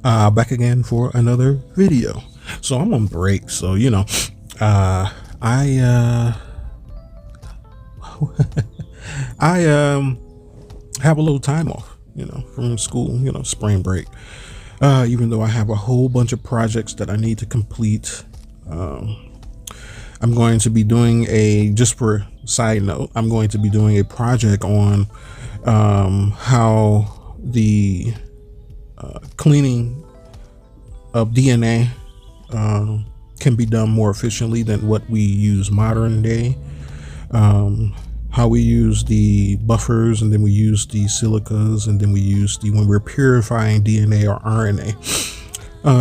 Back again for another video. So I'm on break, so I I have a little time off, from school, spring break. Even though I have a whole bunch of projects that I need to complete. I'm going to be doing just for side note, I'm going to be doing a project on how the cleaning of DNA can be done more efficiently than what we use modern day. How we use the buffers, and then we use the silicas, and then we use when we're purifying DNA or RNA.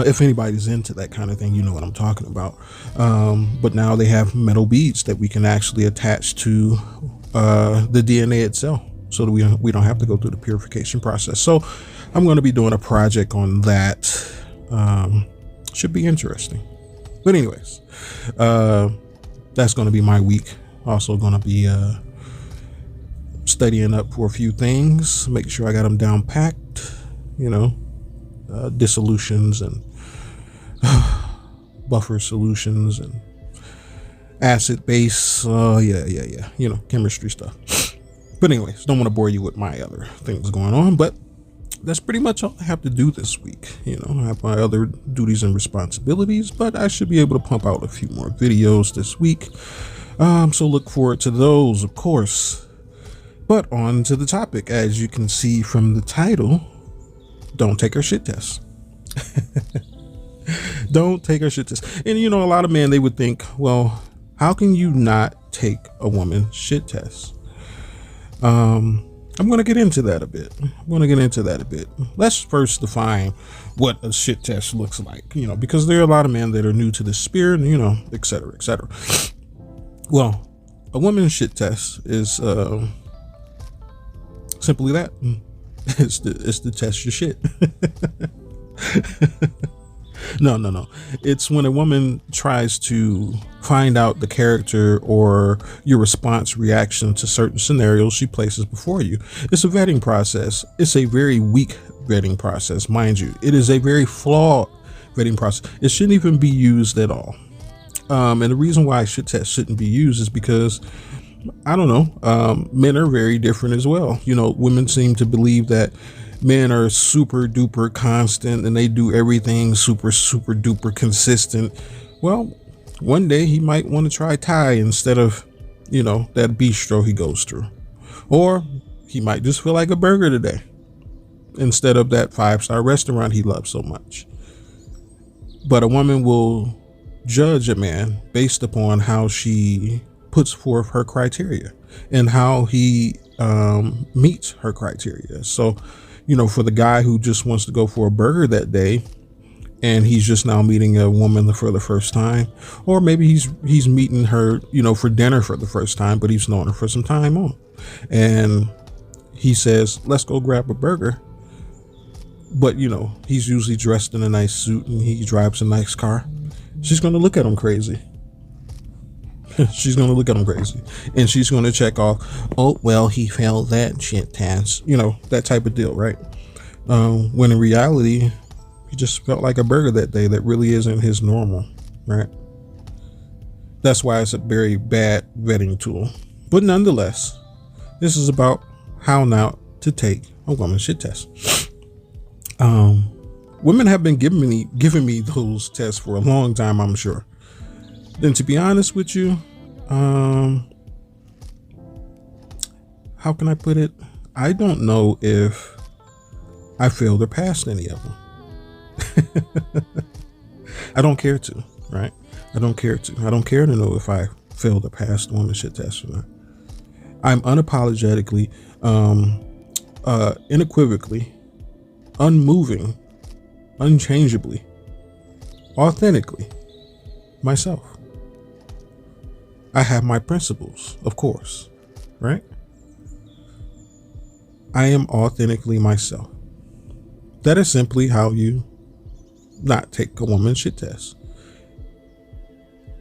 If anybody's into that kind of thing, you know what I'm talking about. But now they have metal beads that we can actually attach to the DNA itself, so that we don't have to go through the purification process. So I'm going to be doing a project on that. Should be interesting. But anyways, that's going to be my week. Also going to be studying up for a few things, make sure I got them down packed, dissolutions and buffer solutions and acid base, chemistry stuff. But anyways, don't want to bore you with my other things going on, but that's pretty much all I have to do this week. I have my other duties and responsibilities, but I should be able to pump out a few more videos this week. So look forward to those, of course. But on to the topic. As you can see from the title, don't take her shit test. Don't take her shit test. And a lot of men, they would think, well, how can you not take a woman's shit test? I'm going to get into that a bit. Let's first define what a shit test looks like, because there are a lot of men that are new to the spirit, et cetera, et cetera. Well, a woman's shit test is simply that. It's to test your shit. No. It's when a woman tries to find out the character or your response reaction to certain scenarios she places before you. It's a vetting process. It's a very weak vetting process, mind you. It is a very flawed vetting process. It shouldn't even be used at all. And the reason why shit test shouldn't be used is because, I don't know, men are very different as well. Women seem to believe that men are super duper constant and they do everything super duper consistent. Well, one day he might want to try Thai instead of, that bistro he goes through. Or he might just feel like a burger today instead of that 5-star restaurant he loves so much. But a woman will judge a man based upon how she puts forth her criteria and how he meets her criteria. So, for the guy who just wants to go for a burger that day and he's just now meeting a woman for the first time, or maybe he's meeting her, for dinner for the first time, but he's known her for some time on, and he says, let's go grab a burger. But, he's usually dressed in a nice suit and he drives a nice car. She's going to look at him crazy. She's going to look at him crazy. And she's going to check off, oh, well, he failed that shit test. That type of deal, right? When in reality, he just felt like a burger that day. That really isn't his normal, right? That's why it's a very bad vetting tool. But nonetheless, this is about how not to take a woman's shit test. Women have been giving me those tests for a long time, I'm sure. Then, to be honest with you, how can I put it? I don't know if I failed or passed any of them. I don't care to, right? I don't care to know if I failed or passed the woman shit test or not. I'm unapologetically, unequivocally, unmoving, unchangeably, authentically myself. I have my principles, of course, right? I am authentically myself. That is simply how you not take a woman's shit test.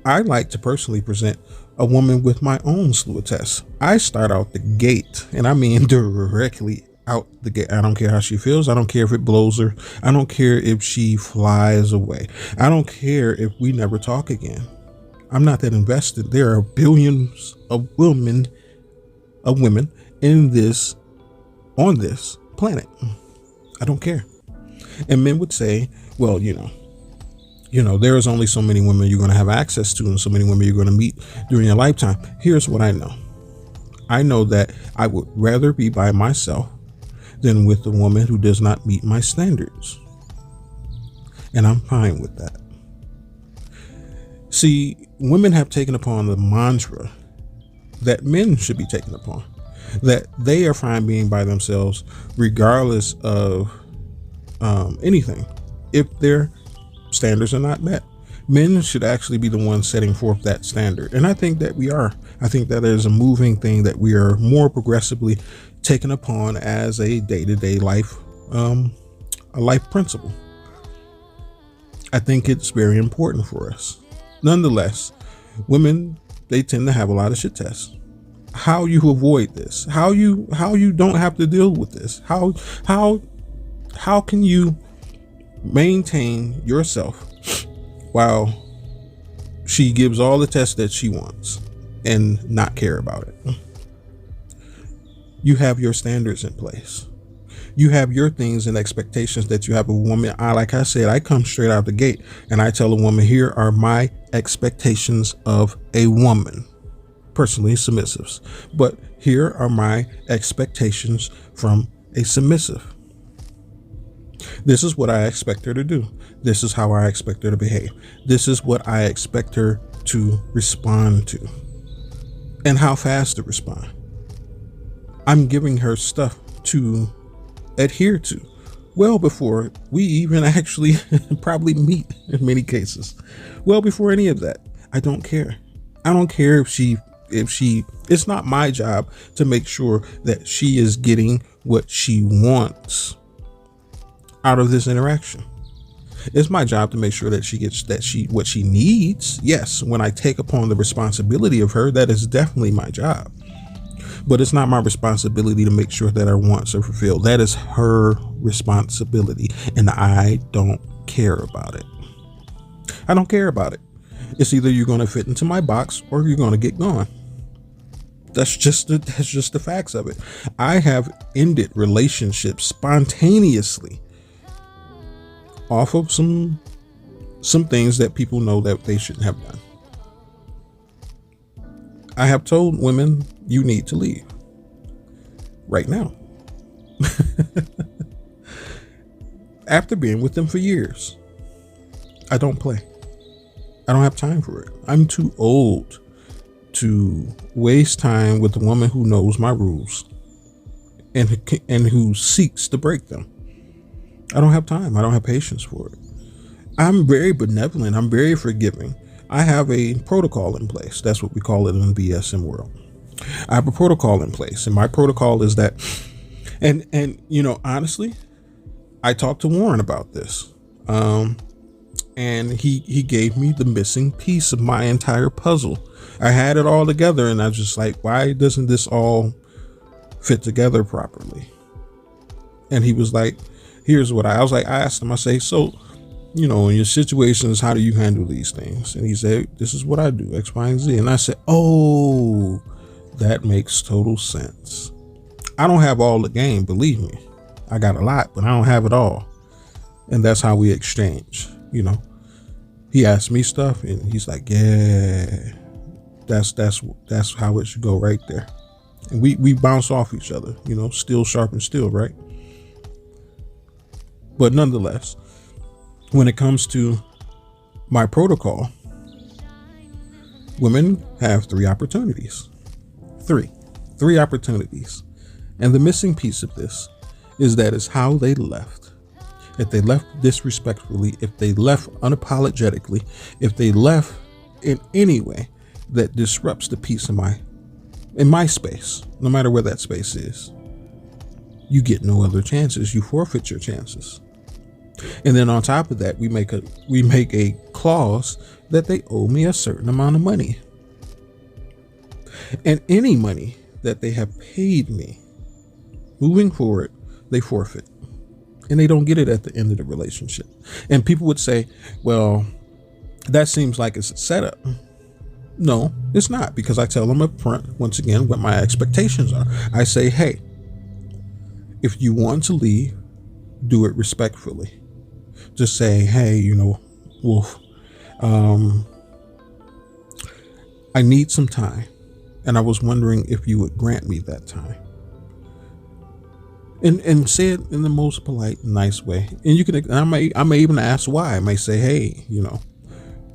I like to personally present a woman with my own slew of tests. I start out the gate, and I mean directly out the gate. I don't care how she feels. I don't care if it blows her. I don't care if she flies away. I don't care if we never talk again. I'm not that invested. There are billions of women in this, on this planet. I don't care. And men would say, well, there is only so many women you're going to have access to and so many women you're going to meet during your lifetime. Here's what I know. I know that I would rather be by myself than with a woman who does not meet my standards. And I'm fine with that. See, women have taken upon the mantra that men should be taken upon, that they are fine being by themselves regardless of anything if their standards are not met. Men should actually be the ones setting forth that standard. And I think that we are. I think that there's a moving thing that we are more progressively taken upon as a day-to-day life, a life principle. I think it's very important for us. Nonetheless, women, they tend to have a lot of shit tests. How you avoid this? How you don't have to deal with this? How can you maintain yourself while she gives all the tests that she wants and not care about it? You have your standards in place. You have your things and expectations that you have a woman. Like I said, I come straight out the gate and I tell a woman, here are my expectations of a woman. Personally, submissives. But here are my expectations from a submissive. This is what I expect her to do. This is how I expect her to behave. This is what I expect her to respond to. And how fast to respond. I'm giving her stuff to adhere to well before we even actually probably meet in many cases. Well before any of that. I don't care. I don't care if it's not my job to make sure that she is getting what she wants out of this interaction. It's my job to make sure that she gets what she needs. Yes, when I take upon the responsibility of her, that is definitely my job. But it's not my responsibility to make sure that her wants are fulfilled. That is her responsibility, and I don't care about it. I don't care about it. It's either you're going to fit into my box or you're going to get gone. That's just the facts of it. I have ended relationships spontaneously off of some things that people know that they shouldn't have done. I have told women, you need to leave right now. After being with them for years. I don't play. I don't have time for it. I'm too old to waste time with a woman who knows my rules and who seeks to break them. I don't have time. I don't have patience for it. I'm very benevolent. I'm very forgiving. I have a protocol in place. That's what we call it in the BSM world. I have a protocol in place, and my protocol is that, and honestly, I talked to Warren about this, and he gave me the missing piece of my entire puzzle. I had it all together, and I was just like, why doesn't this all fit together properly? And he was like, here's what I was like, I asked him, I say, so, in your situations, how do you handle these things? And he said, this is what I do, X, Y, and Z. And I said, oh, that makes total sense. I don't have all the game, believe me. I got a lot, but I don't have it all. And that's how we exchange, He asked me stuff and he's like, yeah, that's how it should go right there. And we bounce off each other, steel sharpens steel, right? But nonetheless, when it comes to my protocol, women have three opportunities. Three opportunities. And the missing piece of this is that it's how they left. If they left disrespectfully, if they left unapologetically, if they left in any way that disrupts the peace in my space, no matter where that space is, you get no other chances. You forfeit your chances. And then on top of that, we make a clause that they owe me a certain amount of money. And any money that they have paid me moving forward, they forfeit. And they don't get it at the end of the relationship. And people would say, well, that seems like it's a setup. No, it's not, because I tell them up front, once again, what my expectations are. I say, hey, if you want to leave, do it respectfully. Just say, hey, Wolf, I need some time, and I was wondering if you would grant me that time. And say it in the most polite, nice way. And you can, and I may even ask why. I may say, hey,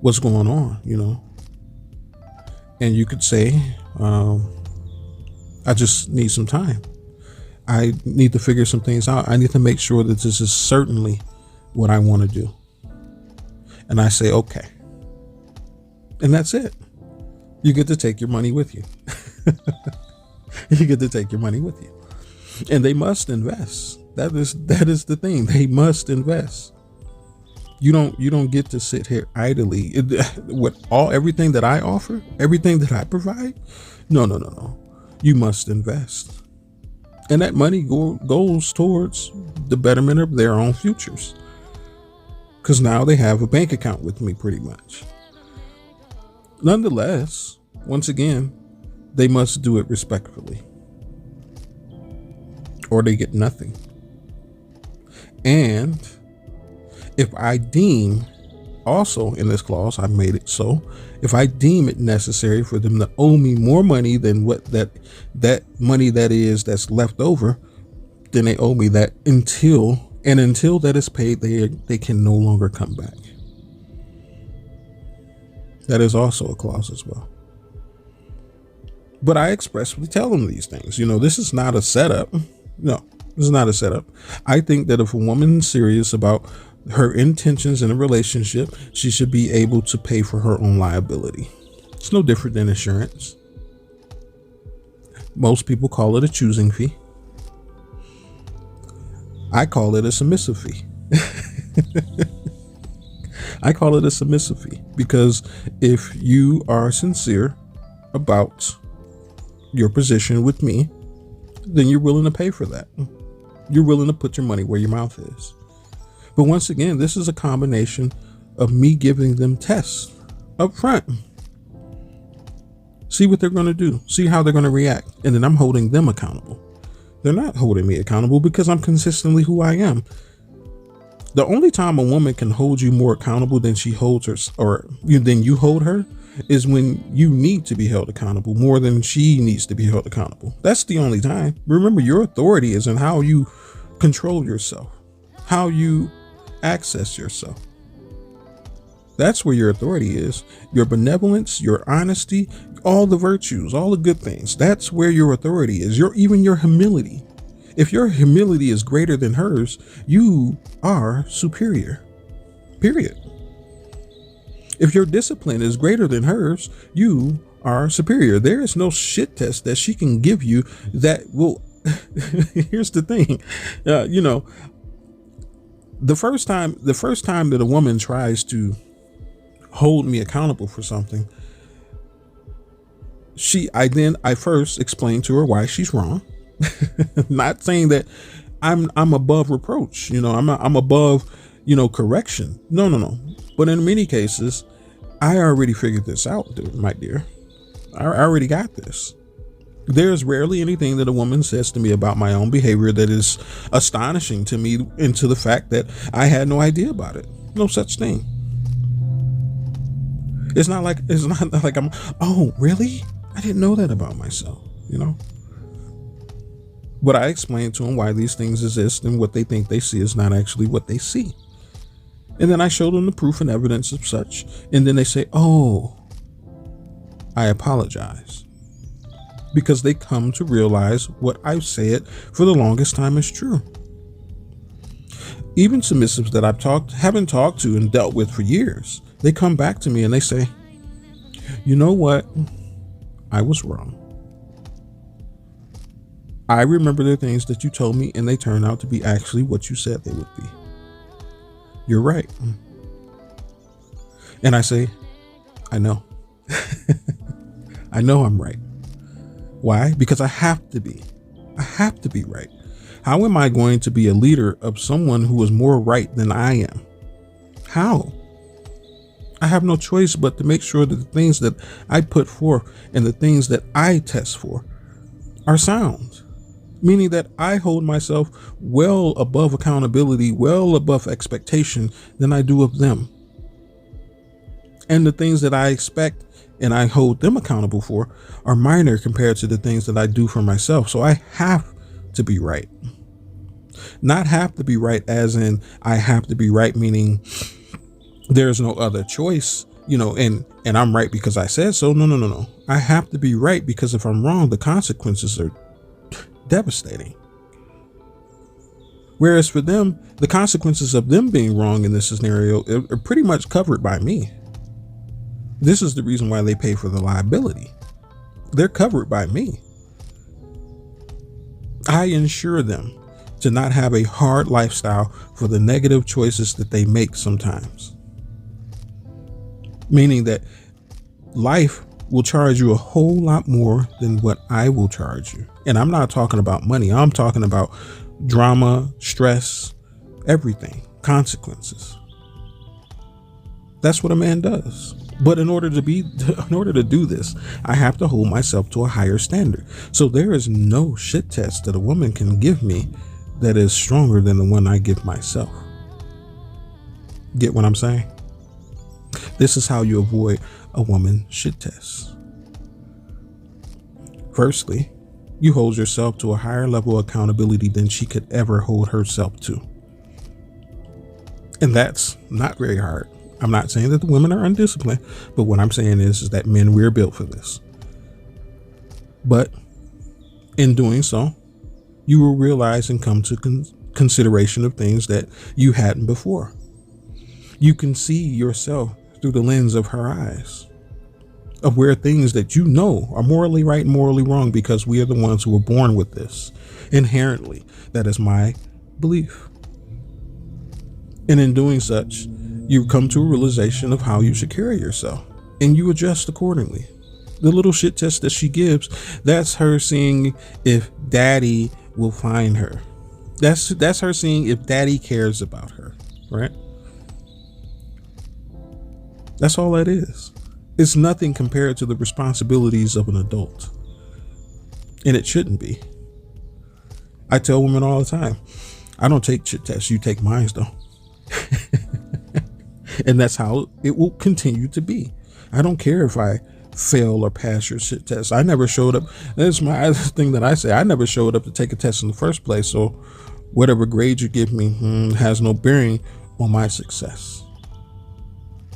what's going on, And you could say, I just need some time. I need to figure some things out. I need to make sure that this is certainly what I want to do. And I say, okay. And that's it. You get to take your money with you. You get to take your money with you. And they must invest. That is the thing. They must invest. You don't get to sit here idly. Everything that I offer, everything that I provide. No. You must invest. And that money goes towards the betterment of their own futures. Because now they have a bank account with me, pretty much. Nonetheless, once again, they must do it respectfully, or they get nothing. And if I deem, also in this clause, I made it so, if I deem it necessary for them to owe me more money than what that money that's left over, then they owe me that until that is paid, they can no longer come back. That is also a clause as well. But I expressly tell them these things. This is not a setup. No, this is not a setup. I think that if a woman is serious about her intentions in a relationship, she should be able to pay for her own liability. It's no different than insurance. Most people call it a choosing fee. I call it a submissive fee. I call it a submissive fee because if you are sincere about your position with me, then you're willing to pay for that. You're willing to put your money where your mouth is. But once again, this is a combination of me giving them tests up front. See what they're going to do. See how they're going to react. And then I'm holding them accountable. They're not holding me accountable because I'm consistently who I am. The only time a woman can hold you more accountable than she holds her, than you hold her, is when you need to be held accountable more than she needs to be held accountable. That's the only time. Remember, your authority is in how you control yourself, how you access yourself. That's where your authority is. Your benevolence, your honesty, all the virtues, all the good things. That's where your authority is. Even your humility. If your humility is greater than hers, you are superior. Period. If your discipline is greater than hers, you are superior. There is no shit test that she can give you that will. Here's the thing, the first time that a woman tries to hold me accountable for something, I first explain to her why she's wrong. Not saying that I'm above reproach, I'm above, correction. No. But in many cases, I already figured this out, my dear. I already got this. There's rarely anything that a woman says to me about my own behavior that is astonishing to me, into the fact that I had no idea about it. No such thing. It's not like I'm, oh, really? I didn't know that about myself, But I explain to them why these things exist, and what they think they see is not actually what they see. And then I show them the proof and evidence of such. And then they say, oh, I apologize. Because they come to realize what I've said for the longest time is true. Even submissives that haven't talked to and dealt with for years, they come back to me and they say, you know what? I was wrong. I remember the things that you told me, and they turned out to be actually what you said they would be. You're right. And I say, I know. I know I'm right. Why? Because I have to be. I have to be right. How am I going to be a leader of someone who is more right than I am? How? I have no choice but to make sure that the things that I put forth and the things that I test for are sound, meaning that I hold myself well above accountability, well above expectation than I do of them. And the things that I expect and I hold them accountable for are minor compared to the things that I do for myself. So I have to be right. Not have to be right as in I have to be right, meaning there's no other choice, and I'm right because I said so. No. I have to be right because if I'm wrong, the consequences are devastating. Whereas for them, the consequences of them being wrong in this scenario are pretty much covered by me. This is the reason why they pay for the liability. They're covered by me. I insure them to not have a hard lifestyle for the negative choices that they make sometimes. Meaning that life will charge you a whole lot more than what I will charge you. And I'm not talking about money. I'm talking about drama, stress, everything, consequences. That's what a man does. But in order to do this, I have to hold myself to a higher standard. So there is no shit test that a woman can give me that is stronger than the one I give myself. Get what I'm saying? This is how you avoid a woman shit test. Firstly, you hold yourself to a higher level of accountability than she could ever hold herself to. And that's not very hard. I'm not saying that the women are undisciplined, but what I'm saying is that men, we're built for this. But in doing so, you will realize and come to consideration of things that you hadn't before. You can see yourself through the lens of her eyes, of where things that you know are morally right and morally wrong, because we are the ones who were born with this inherently. That is my belief. And in doing such, you come to a realization of how you should carry yourself, and you adjust accordingly. The little shit test that she gives, that's her seeing if daddy will find her. That's her seeing if daddy cares about her, right? That's all that is. It's nothing compared to the responsibilities of an adult. And it shouldn't be. I tell women all the time, I don't take shit tests, you take mine though. And that's how it will continue to be. I don't care if I fail or pass your shit test. I never showed up. That's my other thing that I say. I never showed up to take a test in the first place. So whatever grade you give me has no bearing on my success.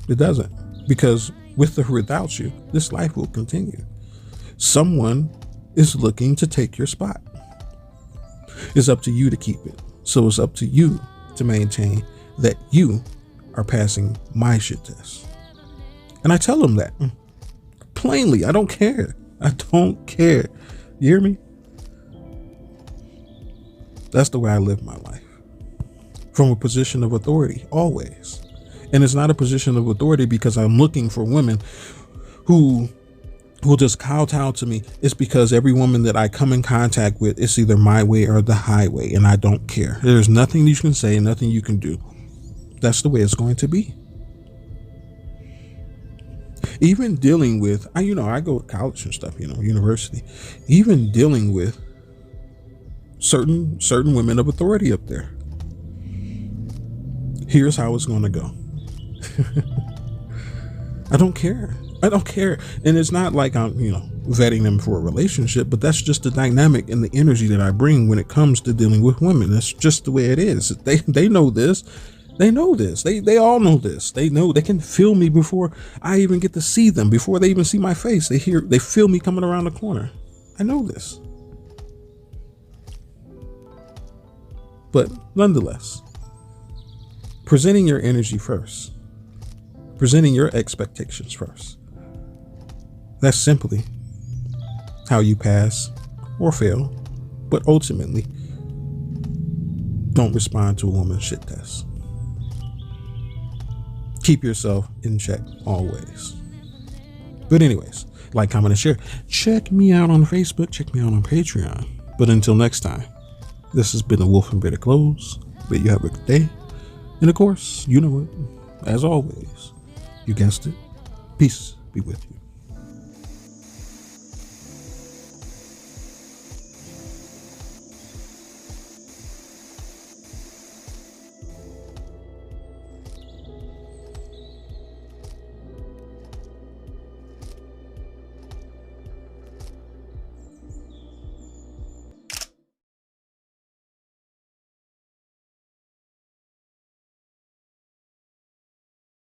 It doesn't, because with or without you, this life will continue. Someone is looking to take your spot. It's up to you to keep it. So it's up to you to maintain that you are passing my shit test. And I tell them that plainly. I don't care. I don't care. You hear me? That's the way I live my life. From a position of authority, always. And it's not a position of authority because I'm looking for women who will just kowtow to me. It's because every woman that I come in contact with, it's either my way or the highway, and I don't care. There's nothing you can say, nothing you can do. That's the way it's going to be. Even dealing with, I go to college and stuff, university, even dealing with certain women of authority up there. Here's how it's going to go. I don't care. And it's not like I'm, vetting them for a relationship, but that's just the dynamic and the energy that I bring when it comes to dealing with women. That's just the way it is. They know this. They know this. They all know this. They know they can feel me before I even get to see them, before they even see my face. They feel me coming around the corner. I know this. But nonetheless, presenting your energy first, presenting your expectations first. That's simply how you pass or fail, but ultimately don't respond to a woman's shit test. Keep yourself in check always. But anyways, like, comment, and share. Check me out on Facebook. Check me out on Patreon. But until next time, This has been the Wolf and Better Clothes. May you have a good day. And of course, you know it. As always, you guessed it. Peace be with you.